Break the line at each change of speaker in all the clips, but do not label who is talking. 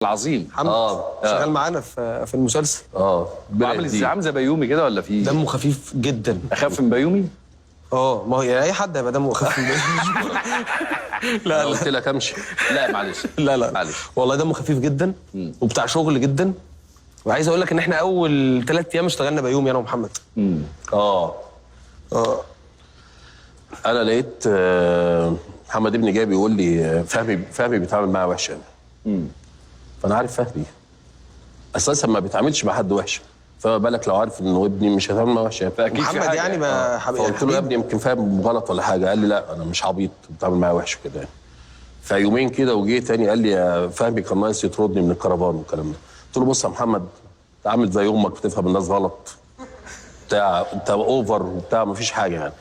العظيم
محمد شغال معانا في المسلسل.
عامل ازاي؟ عامل زي بيومي كده ولا في
دمه خفيف جدا.
اخف من بيومي؟
ما هو يعني اي حد هيبقى دمه خفيف من بيومي.
لا قلت لك امشي.
لا معلش
لا
معلش
والله دمه خفيف جدا وبتاع شغل جدا. وعايز اقول لك ان احنا اول 3 ايام اشتغلنا بيومي انا ومحمد.
انا لقيت محمد ابني جاي بيقول لي فهمي بيتعامل معايا وحش انا. فانا عارف فهمي اساسا ما بيتعاملش مع حد وحش، فما بالك لو عارف انه ابني مش هيتعامل معاه وحش.
فاكيد
محمد يعني ما
فقلت له يا ابني يمكن فاهم غلط ولا حاجه. قال لي لا انا مش عبيط، بتعامل معايا وحش كده يعني. فيومين كده وجه تاني قال لي يا فهمي كان ناقص يطردني من الكرفان والكلام ده. قلت له بص يا محمد، انت عامل زي امك بتفهم الناس غلط بتاع، انت اوفر وبتاع، مفيش حاجه يعني.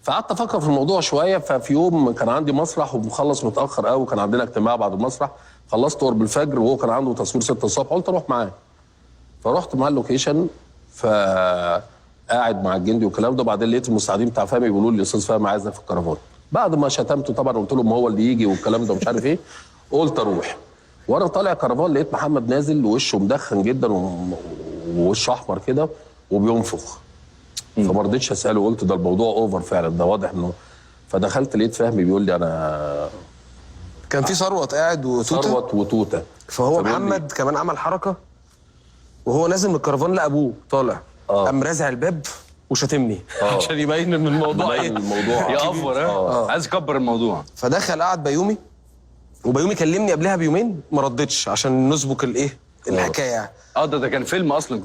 فقعدت افكر في الموضوع شويه. ففي يوم كان عندي مسرح ومخلص متاخر قوي، كان عندنا اجتماع بعد المسرح، خلصت قرب الفجر وهو كان عنده تصوير 6 الصبح. قلت اروح معاه، فرحت مع اللوكيشن، فقاعد مع الجندي والكلام ده. وبعدين لقيت المساعدين بتاع فهمي بيقولوا لي الاستاذ فهمي عايزنا في الكرفان. بعد ما شتمته طبعا قلت لهم هو اللي يجي والكلام ده ومش عارف ايه. قلت اروح، وانا طالع كرفان لقيت محمد نازل ووشه مدخن جدا ووشه احمر كده وبينفخ. فما رضيتش اساله، قلت ده الموضوع اوفر فعلا، ده واضح انه. فدخلت لقيت فهمي بيقول لي انا
كان في ثروت قاعد
وتوته.
فهو محمد كمان عمل حركه وهو نازل من الكرفان لقى ابوه طالع، قام رازع الباب وشتمني عشان يبين ان الموضوع
يأفور. عايز يكبر الموضوع.
فدخل قعد بيومي، وبيومي كلمني قبلها بيومين ما ردتش عشان نسبك الحكايه يعني.
ده كان فيلم اصلا.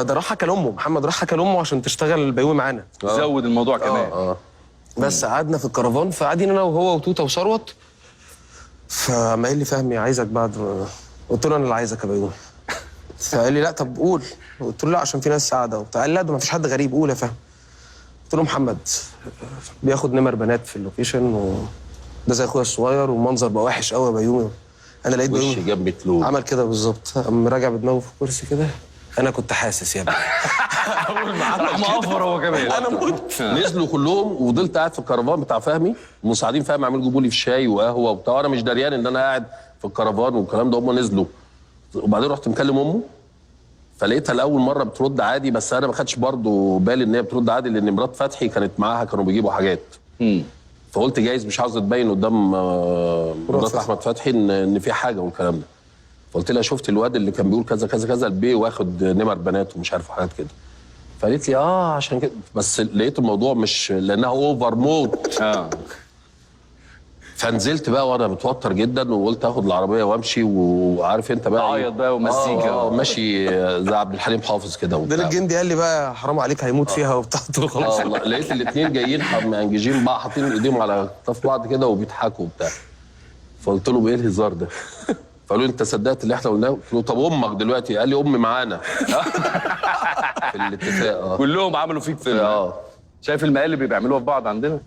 ده راح حكى لامه، محمد راح حكى لامه عشان تشتغل بيومي معانا.
زود الموضوع كمان.
بس قعدنا في الكرفان، فقاعدين انا وهو وتوته وثروت. فما قال لي فهمي عايزك بعد. قلت له انا اللي عايزك يا بيومي. فقال لي لا طب قول. قلت له لا عشان في ناس قاعده وبتاع. قال لا ده ما فيش حد غريب، قول يا فهمي. قلت له محمد بياخد نمر بنات في اللوكيشن، وده زي اخويا الصغير، والمنظر بقى وحش قوي يا بيومي. انا لقيت بيومي
وش جاب متلوب
عمل كده بالظبط، قام راجع بدماغه في الكرسي كده. انا كنت حاسس يا ابني.
اول ما راح مقفر هو كمان.
انا مت.
نزلوا كلهم وفضلت قاعد في الكرفان بتاع فهمي. المساعدين فهمي عمالين يجيبوا لي في شاي وقهوه وبتاع، وانا مش دريان ان انا قاعد في الكرفان والكلام ده. هم نزلوا وبعدين رحت مكلم امه، فلقيتها لاول مره بترد عادي، بس انا ما خدتش برضه بالي ان هي بترد عادي لان مرات فتحي كانت معاها، كانوا بيجيبوا حاجات. فقلت جايز مش عاوزه تبين قدام مرات احمد فتحي ان في حاجه والكلام ده. فقلت لها شفت الواد اللي كان بيقول كذا كذا كذا البي واخد نمر بنات ومش عارف حاجات كده. فقالت لي عشان كده. بس لقيت الموضوع مش لانها اوفر موت. فنزلت بقى وانا متوتر جدا، وقلت اخد العربيه وامشي. وعارف انت بقى
عيط بقى ومزيكا.
ماشي زي عبد الحليم حافظ كده
ده الجندي قال لي بقى حرام عليك هيموت فيها وبتاع. قلت له خلاص.
لقيت الاثنين جايين منججين بقى، حاطين ايديهم على كتاف بعض كده وبيضحكوا وبتاع. فقلت له ايه الهزار ده؟ فقالوا لي انت صدقت اللي احنا قلناه؟ قلت له طب امك دلوقتي؟ قال لي امي معانا. في الاتفاق.
كلهم عملوا فيك فيلم.
اه
شايف المقالب اللي بيعملوها في بعض عندنا؟